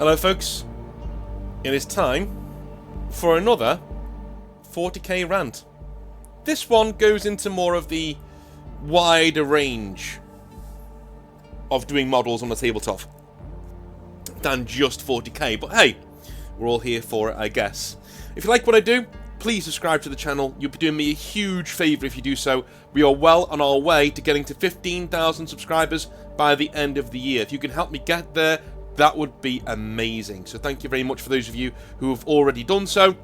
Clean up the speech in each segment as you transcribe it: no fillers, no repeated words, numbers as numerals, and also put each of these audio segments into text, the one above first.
Hello folks, it is time for another 40k rant. This one goes into more of the wider range of doing models on the tabletop than just 40k, but hey, we're all here for it, I guess. If you like what I do, please subscribe to the channel. You'll be doing me a huge favour if you do so. We are well on our way to getting to 15,000 subscribers by the end of the year. If you can help me get there, that would be amazing. So thank you very much for those of you who have already done so.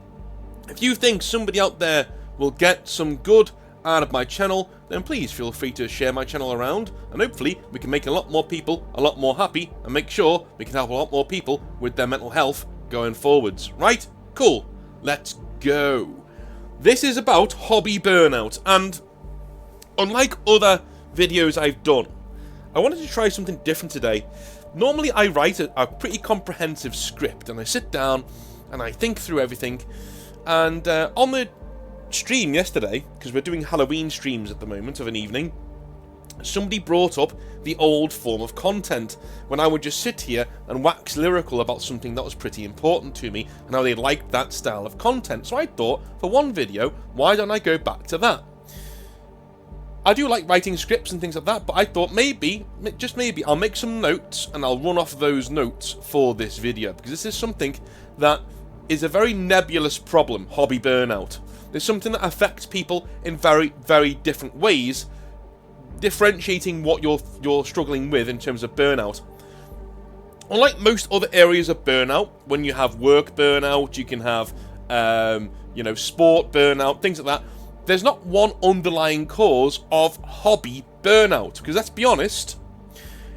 If you think somebody out there will get some good out of my channel, then please feel free to share my channel around, and hopefully we can make a lot more people a lot more happy and make sure we can help a lot more people with their mental health going forwards. Right? Cool. Let's go. This is about hobby burnout, and unlike other videos I've done, I wanted to try something different today. Normally I write a pretty comprehensive script and I sit down and I think through everything, and on the stream yesterday, because we're doing Halloween streams at the moment of an evening, somebody brought up the old form of content when I would just sit here and wax lyrical about something that was pretty important to me and how they liked that style of content. So I thought, for one video, why don't I go back to that? I do like writing scripts and things like that, but I thought maybe, just maybe, I'll make some notes and I'll run off those notes for this video, because this is something that is a very nebulous problem, hobby burnout. There's something that affects people in very, very different ways, differentiating what you're struggling with in terms of burnout. Unlike most other areas of burnout, when you have work burnout, you can have, sport burnout, things like that. There's not one underlying cause of hobby burnout, because let's be honest,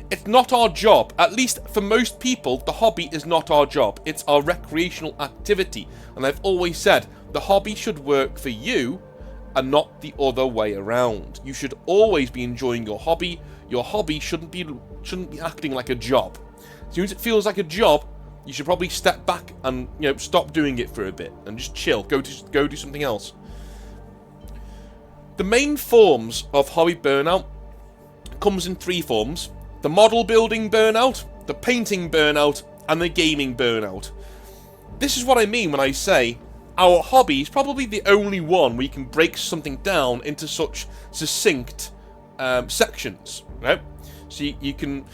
it's not our job. At least for most people, the hobby is not our job. It's our recreational activity. And I've always said, the hobby should work for you and not the other way around. You should always be enjoying your hobby. Your hobby shouldn't be acting like a job. As soon as it feels like a job, you should probably step back and stop doing it for a bit and just chill. Go do something else. The main forms of hobby burnout comes in three forms: the model building burnout, the painting burnout, and the gaming burnout. This is what I mean when I say our hobby is probably the only one where you can break something down into such succinct sections, right? So you can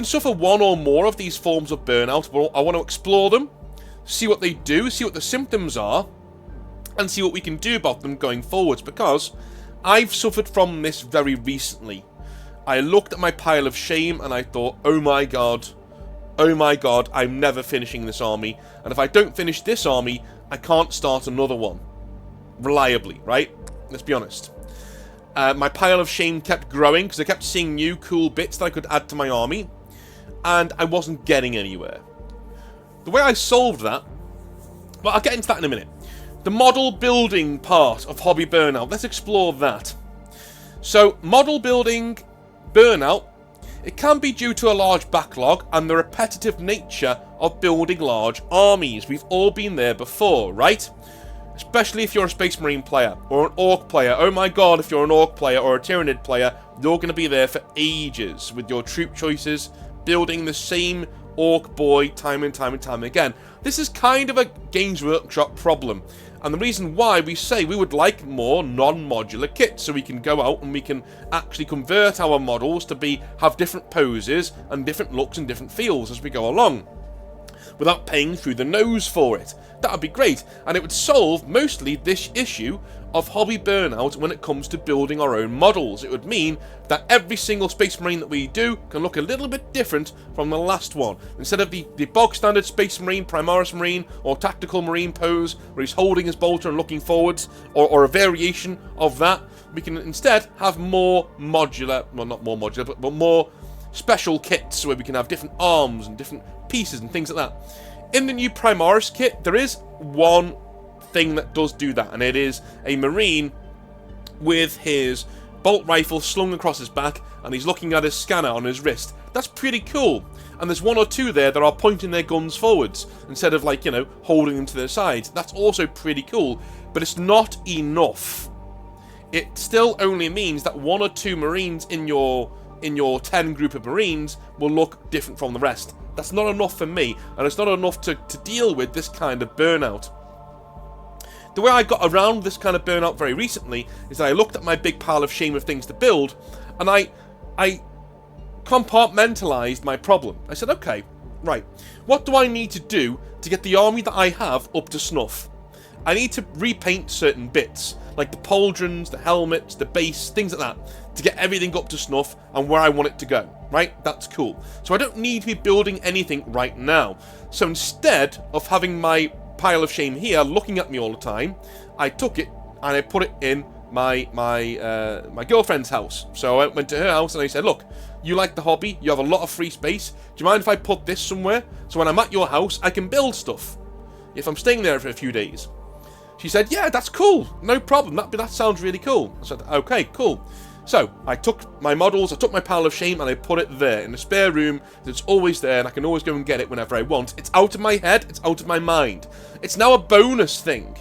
suffer one or more of these forms of burnout, but I want to explore them, see what they do, see what the symptoms are, and see what we can do about them going forwards, because I've suffered from this very recently. I looked at my pile of shame and I thought, oh my god, I'm never finishing this army, and if I don't finish this army, I can't start another one reliably, right? Let's be honest. My pile of shame kept growing because I kept seeing new cool bits that I could add to my army, and I wasn't getting anywhere. The way I solved that, well, I'll get into that in a minute. The model building part of hobby burnout, let's explore that. So, model building burnout, it can be due to a large backlog and the repetitive nature of building large armies. We've all been there before, right? Especially if you're a Space Marine player or an Orc player. Oh my god, if you're an Orc player or a Tyranid player, you're going to be there for ages with your troop choices, building the same Orc boy time and time again. This is kind of a Games Workshop problem, and the reason why we say we would like more non-modular kits, so we can go out and we can actually convert our models to have different poses and different looks and different feels as we go along, without paying through the nose for it. That would be great, and it would solve mostly this issue of hobby burnout when it comes to building our own models. It would mean that every single Space Marine that we do can look a little bit different from the last one. Instead of the bog standard Space Marine, Primaris Marine, or Tactical Marine pose, where he's holding his bolter and looking forwards, or a variation of that, we can instead have more modular, well, not more modular, but more special kits, where we can have different arms and different pieces and things like that. In the new Primaris kit, there is one thing that does do that, and it is a Marine with his bolt rifle slung across his back, and he's looking at his scanner on his wrist. That's pretty cool, and there's one or two there that are pointing their guns forwards instead of holding them to their sides. That's also pretty cool, but it's not enough. It still only means that one or two Marines in your 10 group of Marines will look different from the rest. That's not enough for me, and it's not enough to deal with this kind of burnout. The way I got around this kind of burnout very recently is that I looked at my big pile of shame of things to build, and I compartmentalized my problem. I said, okay, right, what do I need to do to get the army that I have up to snuff? I need to repaint certain bits, like the pauldrons, the helmets, the base, things like that, to get everything up to snuff and where I want it to go, right? That's cool. So I don't need to be building anything right now. So instead of having my pile of shame here looking at me all the time, I took it and I put it in my girlfriend's house. So I went to her house and I said, look, you like the hobby, you have a lot of free space, do you mind if I put this somewhere so when I'm at your house I can build stuff if I'm staying there for a few days? She said, yeah, that's cool, no problem, that sounds really cool. I said, okay, cool. So I took my models, I took my pile of shame and I put it there in a spare room that's always there and I can always go and get it whenever I want. It's out of my head, it's out of my mind. It's now a bonus thing.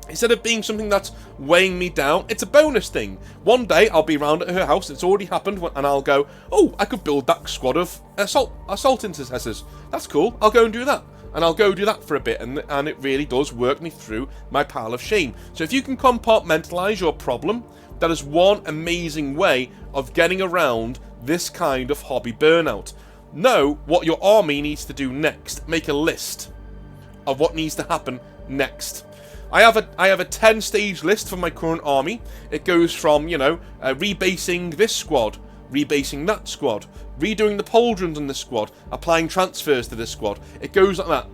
Instead of being something that's weighing me down, it's a bonus thing. One day I'll be round at her house, it's already happened, and I'll go, oh, I could build that squad of assault intercessors. That's cool, I'll go and do that. And I'll go do that for a bit, and it really does work me through my pile of shame. So if you can compartmentalize your problem, that is one amazing way of getting around this kind of hobby burnout. Know what your army needs to do next. Make a list of what needs to happen next. I have a 10-stage list for my current army. It goes from, rebasing this squad, rebasing that squad, redoing the pauldrons on this squad, applying transfers to this squad. It goes like that,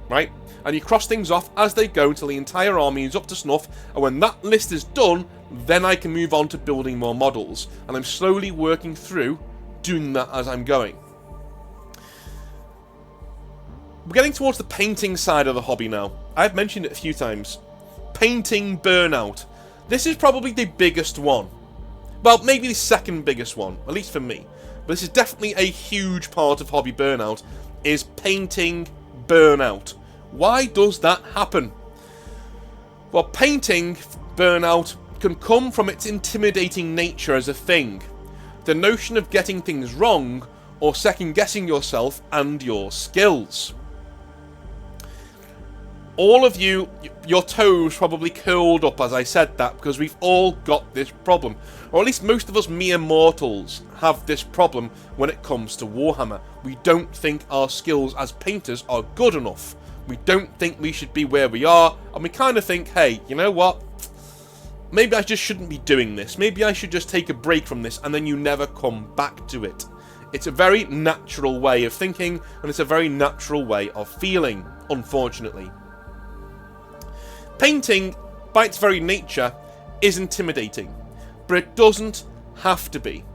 right? And you cross things off as they go until the entire army is up to snuff, and when that list is done, then I can move on to building more models. And I'm slowly working through doing that as I'm going. We're getting towards the painting side of the hobby now. I've mentioned it a few times. Painting burnout. This is probably the biggest one. Well, maybe the second biggest one, at least for me. But this is definitely a huge part of hobby burnout, is painting burnout. Why does that happen? Well, painting burnout can come from its intimidating nature as a thing. The notion of getting things wrong or second-guessing yourself and your skills. All of you, your toes probably curled up as I said that, because we've all got this problem. Or at least most of us mere mortals have this problem when it comes to Warhammer. We don't think our skills as painters are good enough. We don't think we should be where we are, and we kind of think, hey, you know what? Maybe I just shouldn't be doing this. Maybe I should just take a break from this, and then you never come back to it. It's a very natural way of thinking, and it's a very natural way of feeling, unfortunately. Painting, by its very nature, is intimidating, but it doesn't have to be.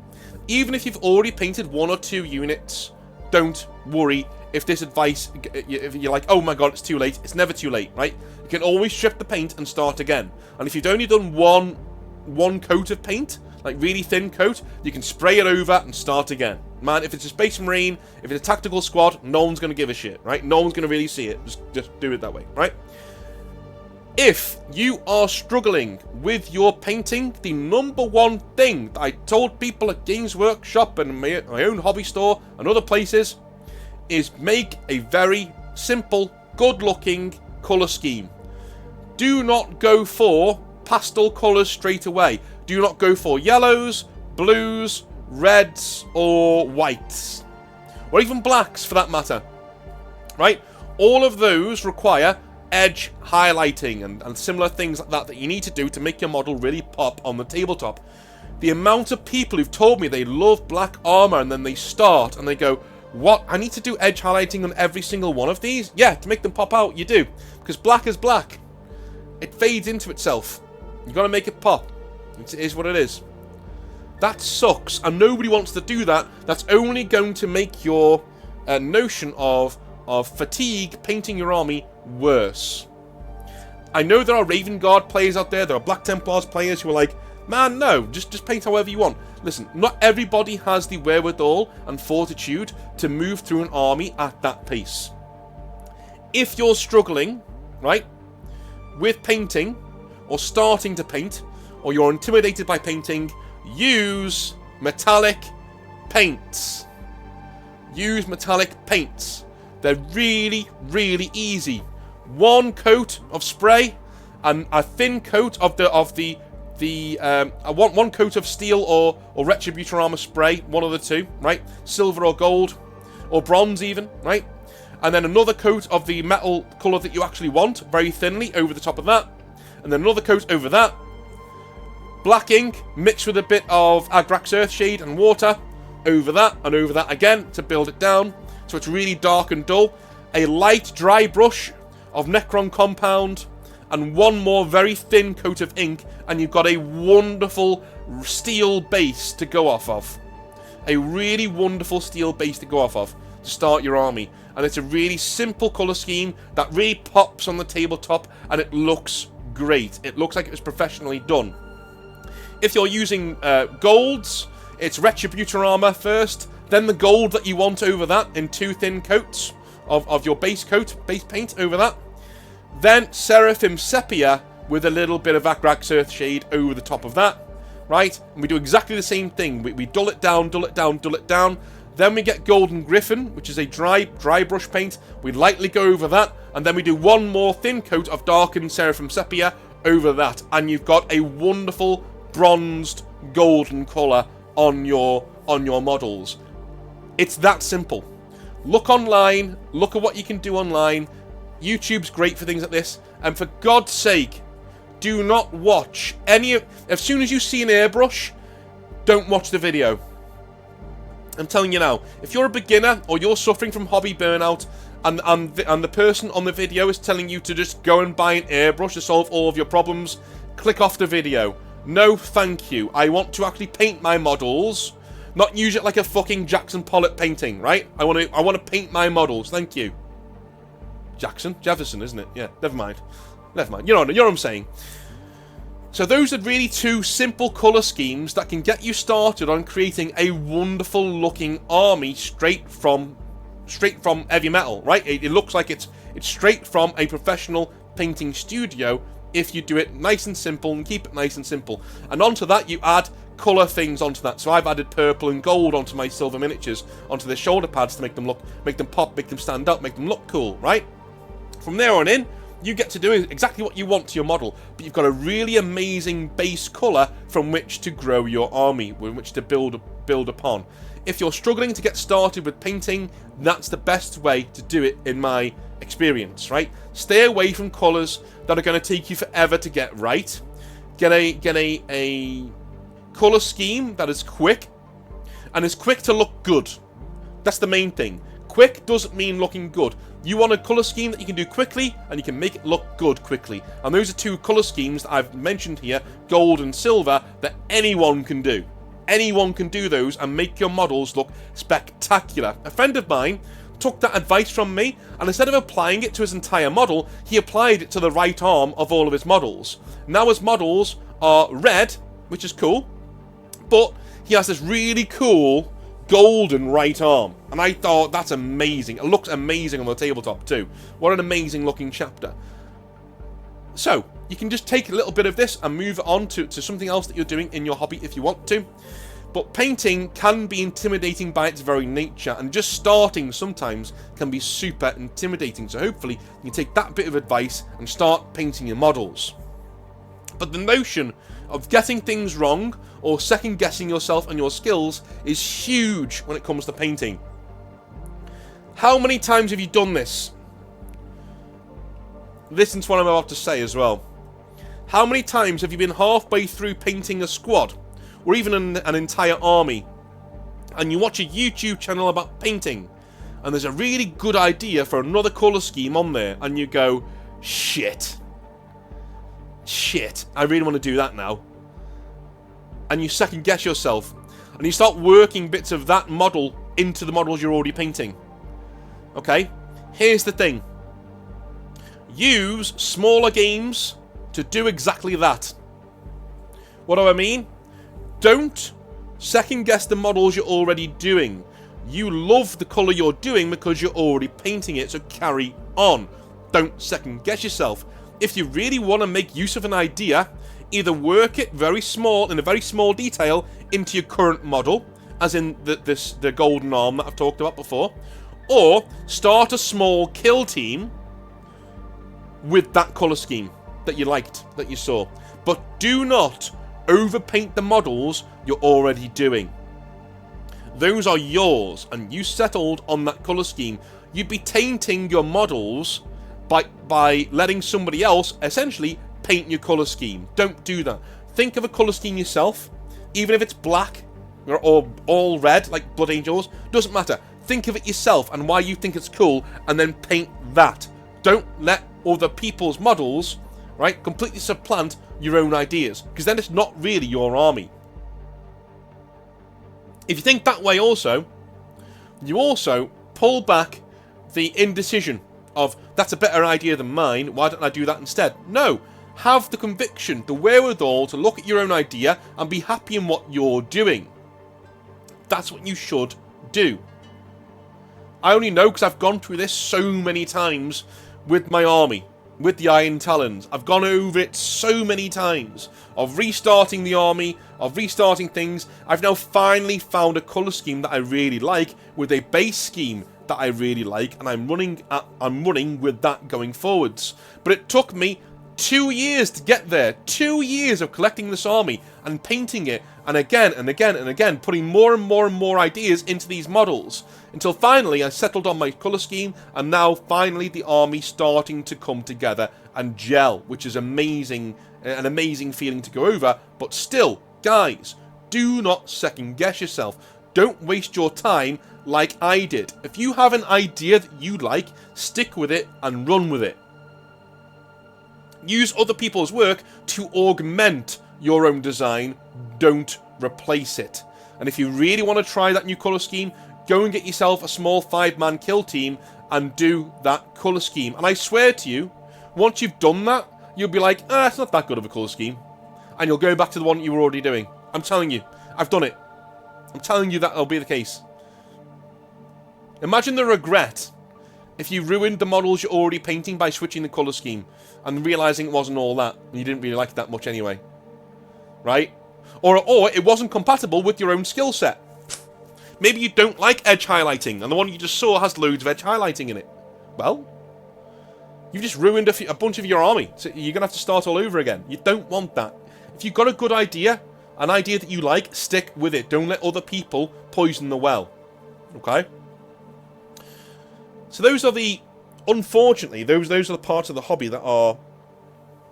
Even if you've already painted 1 or 2 units, don't worry if this advice, if you're like, oh my god, it's too late. It's never too late, right? You can always strip the paint and start again. And if you've only done one coat of paint, like really thin coat, you can spray it over and start again. Man, if it's a Space Marine, if it's a tactical squad, no one's going to give a shit, right? No one's going to really see it. Just do it that way, right? If you are struggling with your painting, the number one thing that I told people at Games Workshop and my own hobby store and other places is make a very simple, good-looking colour scheme. Do not go for pastel colours straight away. Do not go for yellows, blues, reds, or whites. Or even blacks, for that matter. Right? All of those require edge highlighting and similar things like that you need to do to make your model really pop on the tabletop. The amount of people who've told me they love black armor and then they start and they go, what? I need to do edge highlighting on every single one of these? Yeah, to make them pop out, you do. Because black is black. It fades into itself. You've got to make it pop. It is what it is. That sucks, and nobody wants to do that. That's only going to make your notion of fatigue painting your army worse. I know there are Raven Guard players out there, there are Black Templars players who are like, man, no, just paint however you want. Listen, not everybody has the wherewithal and fortitude to move through an army at that pace. If you're struggling, right, with painting, or starting to paint, or you're intimidated by painting, use metallic paints. use metallic paints. They're really, really easy. One coat of spray and a thin coat of one coat of steel or retributor armor spray, one of the two, right? Silver or gold, or bronze even, right? And then another coat of the metal colour that you actually want, very thinly, over the top of that. And then another coat over that. Black ink mixed with a bit of Agrax Earthshade and water over that, and over that again to build it down so it's really dark and dull. A light dry brush of Necron compound, and one more very thin coat of ink, and you've got a wonderful steel base to go off of. A really wonderful steel base to go off of to start your army. And it's a really simple colour scheme that really pops on the tabletop, and it looks great. It looks like it was professionally done. If you're using golds, it's Retributor armor first, then the gold that you want over that in 2 thin coats of your base coat, base paint over that. Then Seraphim Sepia with a little bit of Agrax Earthshade over the top of that, right? And we do exactly the same thing. We dull it down, dull it down, dull it down. Then we get Golden Griffin, which is a dry brush paint. We lightly go over that, and then we do one more thin coat of darkened Seraphim Sepia over that, and you've got a wonderful bronzed golden colour on your models. It's that simple. Look online, look at what you can do online. YouTube's great for things like this, and for God's sake, do not watch any of... As soon as you see an airbrush, don't watch the video. I'm telling you now, if you're a beginner or you're suffering from hobby burnout, and the person on the video is telling you to just go and buy an airbrush to solve all of your problems, click off the video. No, thank you. I want to actually paint my models, not use it like a fucking Jackson Pollock painting, right? I want to paint my models. Thank you. Jefferson, isn't it? Yeah, never mind. You know what I'm saying. So those are really 2 simple colour schemes that can get you started on creating a wonderful looking army straight from heavy metal, right? It looks like it's straight from a professional painting studio if you do it nice and simple and keep it nice and simple. And onto that you add colour things onto that. So I've added purple and gold onto my silver miniatures, onto the shoulder pads to make them pop, make them stand out, make them look cool, right? From there on in, you get to do exactly what you want to your model, but you've got a really amazing base colour from which to grow your army, with which to build upon. If you're struggling to get started with painting, that's the best way to do it in my experience, right? Stay away from colours that are going to take you forever to get right. Get a colour scheme that is quick, and is quick to look good. That's the main thing. Quick doesn't mean looking good. You want a colour scheme that you can do quickly, and you can make it look good quickly. And those are 2 colour schemes that I've mentioned here, gold and silver, that anyone can do. Anyone can do those and make your models look spectacular. A friend of mine took that advice from me, and instead of applying it to his entire model, he applied it to the right arm of all of his models. Now his models are red, which is cool, but he has this really cool golden right arm, and I thought that's amazing. It looks amazing on the tabletop too. What an amazing looking chapter. So you can just take a little bit of this and move it on to something else that you're doing in your hobby if you want to. But painting can be intimidating by its very nature, and just starting sometimes can be super intimidating. So hopefully you can take that bit of advice and start painting your models. But the notion of getting things wrong or second guessing yourself and your skills is huge when it comes to painting. How many times have you done this? Listen to what I'm about to say as well. How many times have you been halfway through painting a squad, or even an entire army, and you watch a YouTube channel about painting, and there's a really good idea for another colour scheme on there, and you go, shit, I really want to do that now. And you second guess yourself, and you start working bits of that model into the models you're already painting. Okay, here's the thing. Use smaller games to do exactly that. What do I mean? Don't second guess the models you're already doing. You love the colour you're doing because you're already painting it, so carry on. Don't second guess yourself. If you really want to make use of an idea, either work it very small, in a very small detail, into your current model, as in the golden arm that I've talked about before, or start a small kill team with that colour scheme that you liked, that you saw. But do not overpaint the models you're already doing. Those are yours, and you settled on that colour scheme. You'd be tainting your models by letting somebody else essentially paint your colour scheme. Don't do that. Think of a colour scheme yourself, even if it's black or all red like Blood Angels, doesn't matter. Think of it yourself and why you think it's cool, and then paint that. Don't let other people's models, right, completely supplant your own ideas, because then it's not really your army. If you think that way also, you also pull back the indecision of, that's a better idea than mine, why don't I do that instead? No. Have the conviction, the wherewithal to look at your own idea and be happy in what you're doing. That's what you should do. I only know because I've gone through this so many times with my army, with the Iron Talons. I've gone over it so many times, of restarting the army, of restarting things. I've now finally found a colour scheme that I really like, with a base scheme that I really like, and I'm running with that going forwards. But it took me 2 years to get there. 2 years of collecting this army and painting it, and again and again and again, putting more and more and more ideas into these models, until finally I settled on my colour scheme, and now finally the army starting to come together and gel, which is amazing, an amazing feeling to go over. But still, guys, do not second guess yourself. Don't waste your time like I did. If you have an idea that you like, stick with it and run with it. Use other people's work to augment your own design. Don't replace it. And if you really want to try that new colour scheme, go and get yourself a small 5-man kill team and do that colour scheme. And I swear to you, once you've done that, you'll be like, it's not that good of a colour scheme. And you'll go back to the one you were already doing. I'm telling you, I've done it. I'm telling you that'll be the case. Imagine the regret if you ruined the models you're already painting by switching the colour scheme and realising it wasn't all that, and you didn't really like it that much anyway. Right? Or it wasn't compatible with your own skill set. Maybe you don't like edge highlighting, and the one you just saw has loads of edge highlighting in it. Well, you've just ruined a bunch of your army, so you're going to have to start all over again. You don't want that. If you've got a good idea, an idea that you like, stick with it. Don't let other people poison the well. Okay? So those are the, unfortunately, those are the parts of the hobby that are,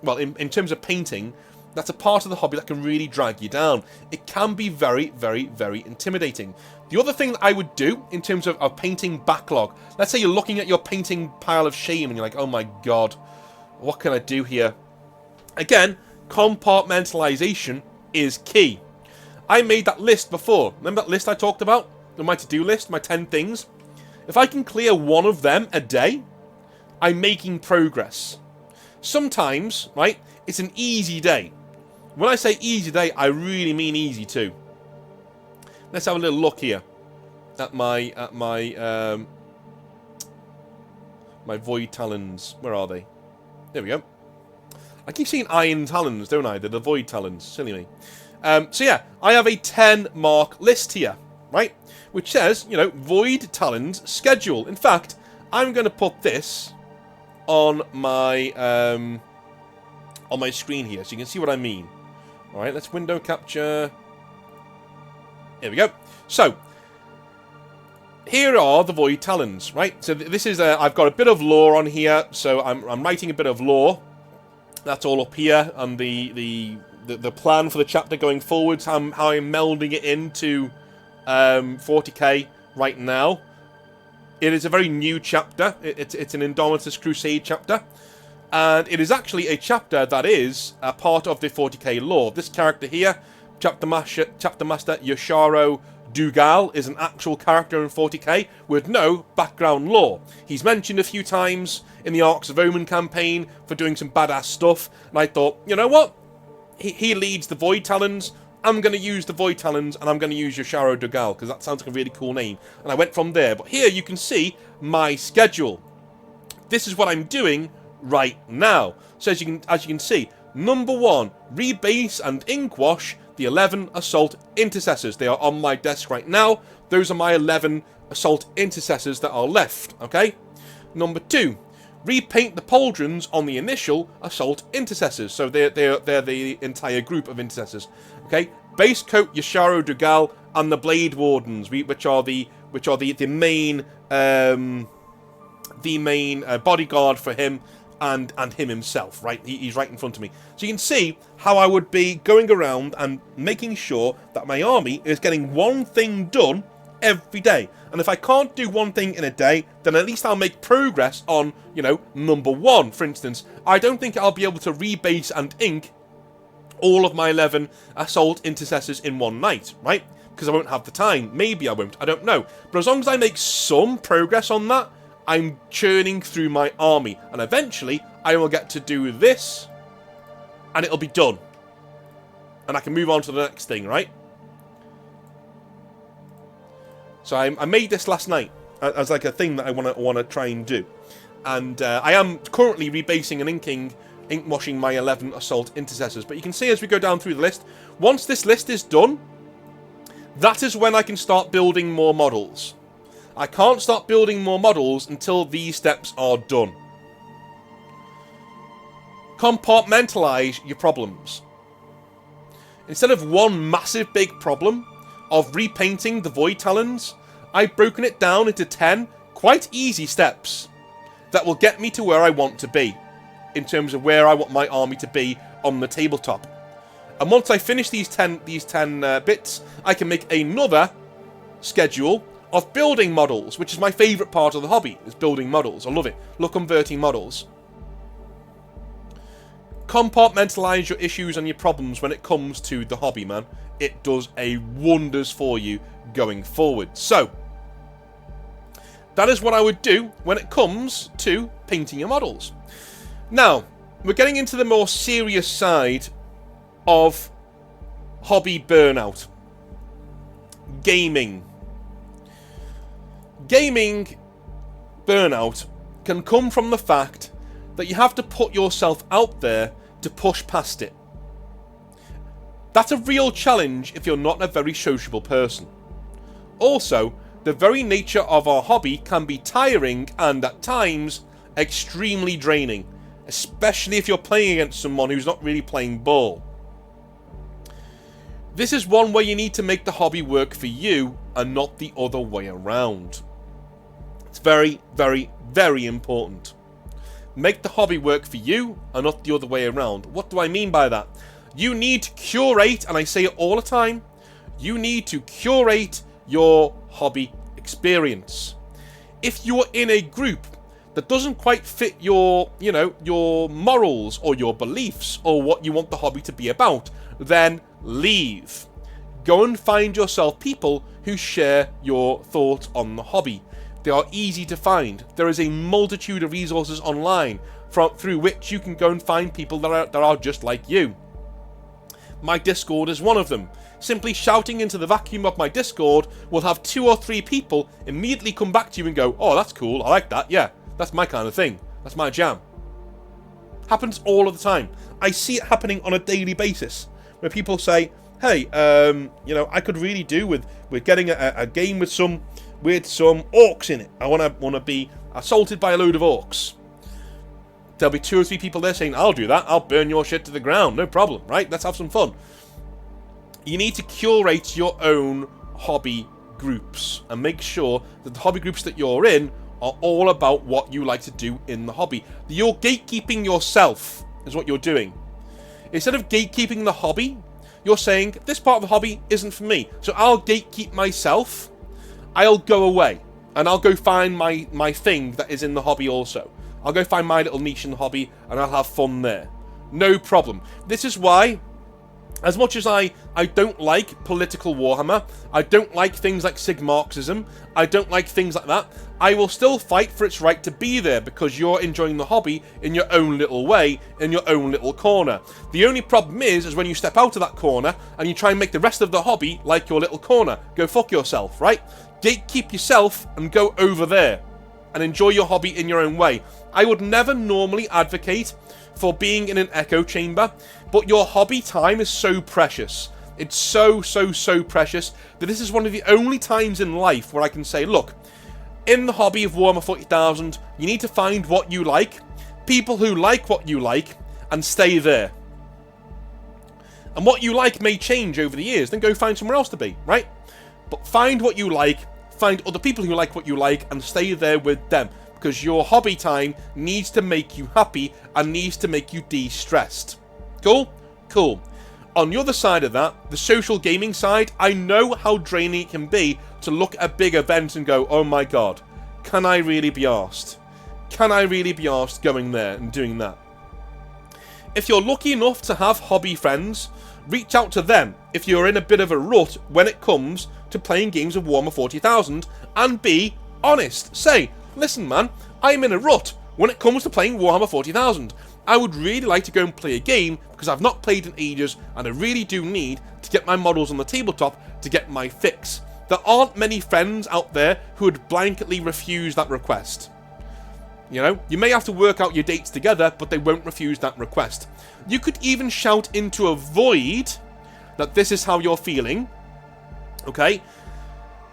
well, in terms of painting, that's a part of the hobby that can really drag you down. It can be very, very, very intimidating. The other thing that I would do in terms of a painting backlog, let's say you're looking at your painting pile of shame and you're like, oh my god, what can I do here? Again, compartmentalization is key. I made that list before. Remember that list I talked about? My to-do list, my 10 things? If I can clear one of them a day, I'm making progress. Sometimes, right, it's an easy day. When I say easy day, I really mean easy too. Let's have a little look here at my Void Talons. Where are they? There we go. I keep saying Iron Talons, don't I? They're the Void Talons. Silly me. So yeah, I have a 10-mark list here, right? Which says, you know, Void Talons schedule. In fact, I'm going to put this on my screen here, so you can see what I mean. All right, let's window capture. Here we go. So, here are the Void Talons, right? So this is I've got a bit of lore on here, so I'm writing a bit of lore. That's all up here, and the plan for the chapter going forwards, how I'm melding it into 40k right now. It is a very new chapter. It's an Indomitus Crusade chapter. And it is actually a chapter that is a part of the 40k lore. This character here, Chapter Master Yosharo Dougal, is an actual character in 40k with no background lore. He's mentioned a few times in the Arcs of Omen campaign for doing some badass stuff. And I thought, you know what? He leads the Void Talons. I'm going to use the Void Talons, and I'm going to use Yosharo Dougal, because that sounds like a really cool name. And I went from there. But here you can see my schedule. This is what I'm doing right now. So as you can see, number 1, rebase and inkwash the 11 assault intercessors. They are on my desk right now. Those are my 11 assault intercessors that are left, okay? Number 2, repaint the pauldrons on the initial assault intercessors. So they're the entire group of intercessors, okay? Base coat Yasharo Dugal and the Blade Wardens, which are the main bodyguard for him and him himself, right? He's right in front of me. So you can see how I would be going around and making sure that my army is getting one thing done every day. And if I can't do one thing in a day, then at least I'll make progress on, you know, number 1, for instance. I don't think I'll be able to rebase and ink all of my 11 assault intercessors in one night, right? Because I won't have the time. Maybe I won't. I don't know. But as long as I make some progress on that, I'm churning through my army. And eventually, I will get to do this, and it'll be done. And I can move on to the next thing, right? So I made this last night as like a thing that I want to try and do. And I am currently rebasing and ink washing my 11 assault intercessors. But you can see as we go down through the list, once this list is done, that is when I can start building more models. I can't start building more models until these steps are done. Compartmentalize your problems. Instead of one massive big problem of repainting the Void Talons, I've broken it down into 10 quite easy steps that will get me to where I want to be, in terms of where I want my army to be on the tabletop. And once I finish these 10 bits, I can make another schedule of building models, which is my favourite part of the hobby, is building models. I love it. Love converting models. Compartmentalize your issues and your problems when it comes to the hobby, man. It does wonders for you going forward. So, that is what I would do when it comes to painting your models. Now, we're getting into the more serious side of hobby burnout. Gaming. Gaming burnout can come from the fact that you have to put yourself out there to push past it. That's a real challenge if you're not a very sociable person. Also, the very nature of our hobby can be tiring and, at times, extremely draining, especially if you're playing against someone who's not really playing ball. This is one where you need to make the hobby work for you and not the other way around. It's very, very, very important. Make the hobby work for you and not the other way around. What do I mean by that? You need to curate, and I say it all the time, you need to curate your hobby experience. If you're in a group that doesn't quite fit your, your morals or your beliefs or what you want the hobby to be about, then leave. Go and find yourself people who share your thoughts on the hobby. They are easy to find. There is a multitude of resources online through which you can go and find people that are just like you. My Discord is one of them. Simply shouting into the vacuum of my Discord will have 2 or 3 people immediately come back to you and go, "Oh, that's cool, I like that, yeah, that's my kind of thing, that's my jam." Happens all of the time. I see it happening on a daily basis, where people say, "Hey, I could really do with getting a game with some orcs in it. I want to be assaulted by a load of orcs." There'll be 2 or 3 people there saying, "I'll do that. I'll burn your shit to the ground. No problem, right? Let's have some fun." You need to curate your own hobby groups and make sure that the hobby groups that you're in are all about what you like to do in the hobby. You're gatekeeping yourself is what you're doing. Instead of gatekeeping the hobby, you're saying, "This part of the hobby isn't for me, so I'll gatekeep myself. I'll go away and I'll go find my thing that is in the hobby also. I'll go find my little niche in the hobby and I'll have fun there. No problem." This is why, as much as I don't like political Warhammer, I don't like things like Sigmarxism, I don't like things like that, I will still fight for its right to be there because you're enjoying the hobby in your own little way, in your own little corner. The only problem is when you step out of that corner and you try and make the rest of the hobby like your little corner. Go fuck yourself, right? Gatekeep yourself and go over there and enjoy your hobby in your own way. I would never normally advocate for being in an echo chamber, but your hobby time is so precious. It's so, so, so precious that this is one of the only times in life where I can say, look, in the hobby of Warhammer 40,000, you need to find what you like, people who like what you like, and stay there. And what you like may change over the years, then go find somewhere else to be, right? But find what you like, find other people who like what you like, and stay there with them. Because your hobby time needs to make you happy and needs to make you de-stressed. Cool? Cool. On the other side of that, the social gaming side, I know how draining it can be to look at a big event and go, oh my god, can I really be arsed? Can I really be arsed going there and doing that? If you're lucky enough to have hobby friends, reach out to them if you're in a bit of a rut when it comes to playing games of Warhammer 40,000, and be honest. Say, listen man, I'm in a rut when it comes to playing Warhammer 40,000. I would really like to go and play a game because I've not played in ages and I really do need to get my models on the tabletop to get my fix. There aren't many friends out there who would blanketly refuse that request. You know, you may have to work out your dates together, but they won't refuse that request. You could even shout into a void that this is how you're feeling. Okay?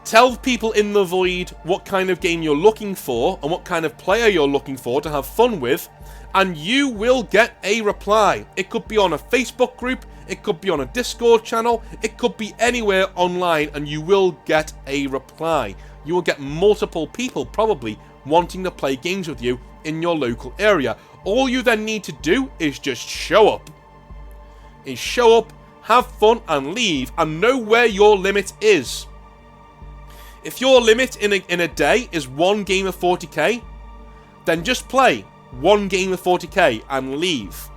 Tell people in the void what kind of game you're looking for and what kind of player you're looking for to have fun with, and you will get a reply. It could be on a Facebook group, it could be on a Discord channel, it could be anywhere online, and you will get a reply. You will get multiple people probably wanting to play games with you in your local area. All you then need to do is just show up. Have fun and leave, and know where your limit is. If your limit in a day is one game of 40k, then just play one game of 40k and leave.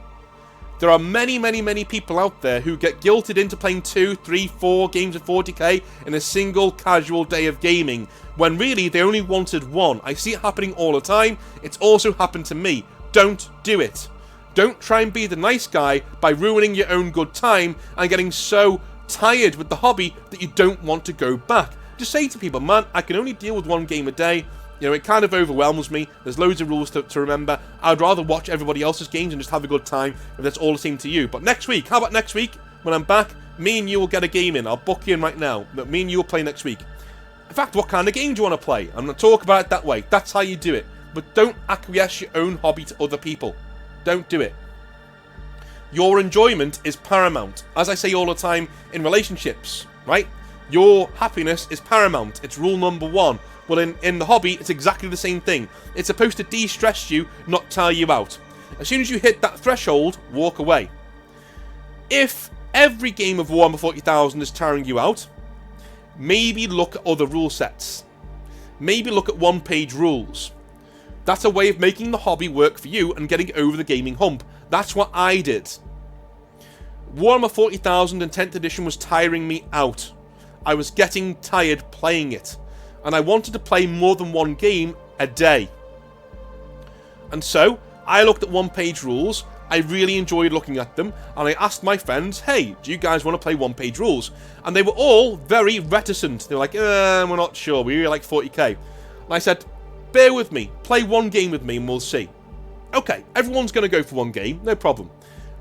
There are many, many, many people out there who get guilted into playing 2, 3, 4 games of 40k in a single casual day of gaming, when really they only wanted one. I see it happening all the time. It's also happened to me. Don't do it. Don't try and be the nice guy by ruining your own good time and getting so tired with the hobby that you don't want to go back. Just say to people, man, I can only deal with one game a day. You know, it kind of overwhelms me. There's loads of rules to remember. I'd rather watch everybody else's games and just have a good time if that's all the same to you. But next week, how about next week, when I'm back, me and you will get a game in. I'll book you in right now. Me and you will play next week. In fact, what kind of game do you want to play? I'm going to talk about it that way. That's how you do it. But don't acquiesce your own hobby to other people. Don't do it. Your enjoyment is paramount. As I say all the time in relationships, right? Your happiness is paramount. It's rule number 1. Well, in the hobby, it's exactly the same thing. It's supposed to de-stress you, not tire you out. As soon as you hit that threshold, walk away. If every game of Warhammer 40,000 is tiring you out, maybe look at other rule sets. Maybe look at one-page rules. That's a way of making the hobby work for you and getting over the gaming hump. That's what I did. Warhammer 40,000 and 10th edition was tiring me out. I was getting tired playing it. And I wanted to play more than one game a day. And so, I looked at one-page rules. I really enjoyed looking at them. And I asked my friends, hey, do you guys want to play one-page rules? And they were all very reticent. They were like, we're not sure. We really like 40k. And I said, bear with me. Play one game with me and we'll see. Okay, everyone's going to go for one game. No problem.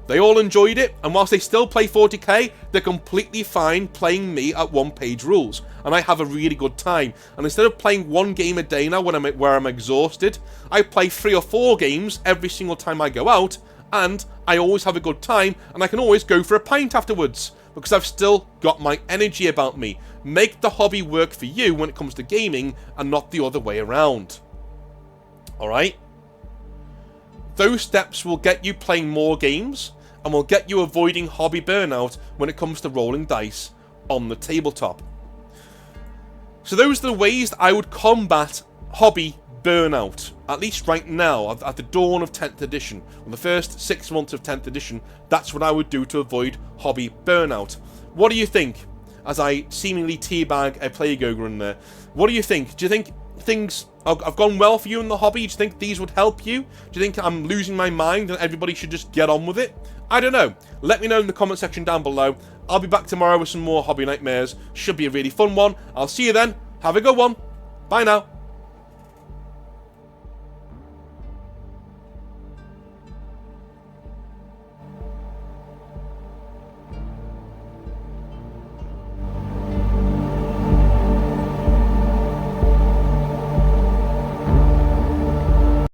They all enjoyed it, and whilst they still play 40k, they're completely fine playing me at one-page rules, and I have a really good time. And instead of playing one game a day now where I'm exhausted, I play 3 or 4 games every single time I go out, and I always have a good time, and I can always go for a pint afterwards, because I've still got my energy about me. Make the hobby work for you when it comes to gaming, and not the other way around. Alright? Those steps will get you playing more games, and will get you avoiding hobby burnout when it comes to rolling dice on the tabletop. So those are the ways that I would combat hobby burnout, at least right now, at the dawn of 10th edition, or the first 6 months of 10th edition. That's what I would do to avoid hobby burnout. What do you think, as I seemingly teabag a Plague Ogre in there? What do you think? Do you think things have gone well for you in the hobby? Do you think these would help you? Do you think I'm losing my mind and everybody should just get on with it? I don't know. Let me know in the comment section down below. I'll be back tomorrow with some more hobby nightmares. Should be a really fun one. I'll see you then. Have a good one. Bye now.